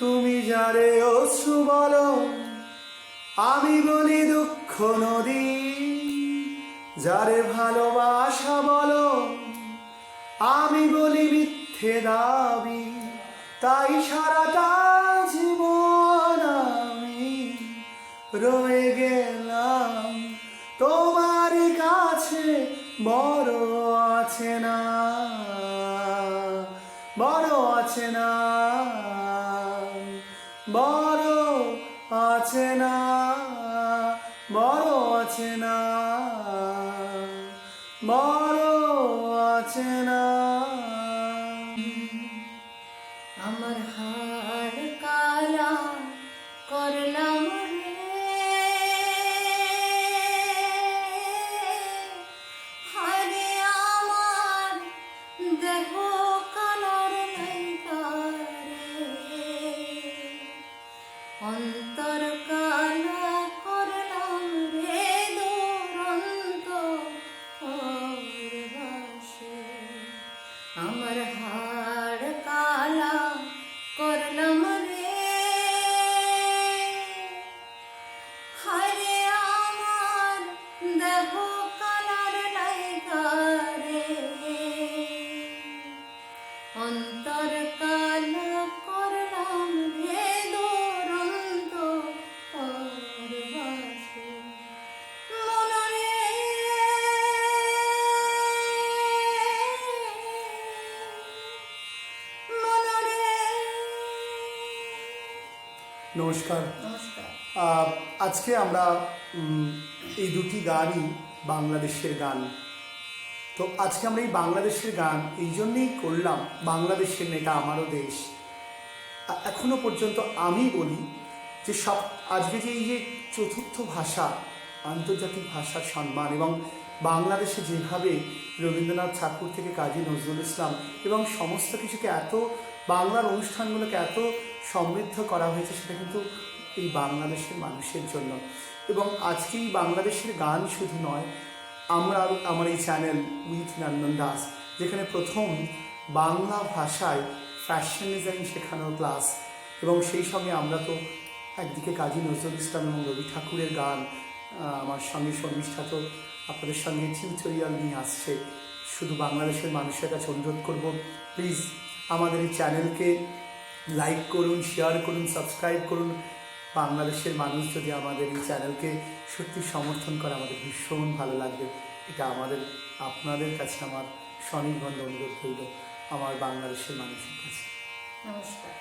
তুমি যারে অশ্রু বলো, আমি বলি দুঃখ নদী। যারে ভালোবাসা বলো, আমি বলি মিথ্যে দাবি। তাই সারাটা জীবন আমি রয়ে গেলাম তোমার কাছে। বড় আছে না, বড় আছে না, বড় আছে না, বড় আছে না, বড় আছে না। আমার হাড় কালা করলাম রে, হারে আমার দেহ কালার লাইগা রে, অন্তর কালা করলাম রে দুরন্ত পরবাসে। আমার হাড় কালা করলাম রে, হারে আমার দেহ কালার লাইগা রে, অন্তর কালা করলাম রে দুরন্ত পরবাসে। নমস্কার। নমস্কার। আজকে আমরা এই দুটি গানই বাংলাদেশের গান। তো আজকে আমরা এই বাংলাদেশের গান এই জন্যেই করলাম, বাংলাদেশের নেতা আমারও দেশ। এখনো পর্যন্ত আমি বলি যে আজকে যে এই যে চতুর্থ ভাষা, আন্তর্জাতিক ভাষার সম্মান, এবং বাংলাদেশে যেভাবে রবীন্দ্রনাথ ঠাকুর থেকে কাজী নজরুল ইসলাম এবং সমস্ত কিছুকে এত, বাংলার অনুষ্ঠানগুলোকে এত সমৃদ্ধ করা হয়েছে, সেটা কিন্তু এই বাংলাদেশের মানুষের জন্য। এবং আজকে এই বাংলাদেশের গান শুধু নয়, আমার এই চ্যানেল উইথ নন্দন দাস, যেখানে প্রথম বাংলা ভাষায় ফ্যাশন ডিজাইন শেখানোর ক্লাস, এবং সেই সঙ্গে আমরা তো একদিকে কাজী নজরুল ইসলাম এবং রবি ঠাকুরের গান, আমার সঙ্গে শর্মিষ্ঠা তো আপনাদের সঙ্গে টিউটোরিয়াল নিয়ে আসছে। শুধু বাংলাদেশের মানুষের কাছে অনুরোধ করব, প্লিজ আমাদের এই চ্যানেলকে লাইক করুন, শেয়ার করুন, সাবস্ক্রাইব করুন। বাংলাদেশের মানুষ যদি আমাদের এই চ্যানেলকে সত্যি সমর্থন করে, আমাদের ভীষণ ভালো লাগবে। এটা আপনাদের কাছে আমার স্বনির্বন্ধ অনুরোধ রইল, আমার বাংলাদেশের মানুষের কাছে। নমস্কার।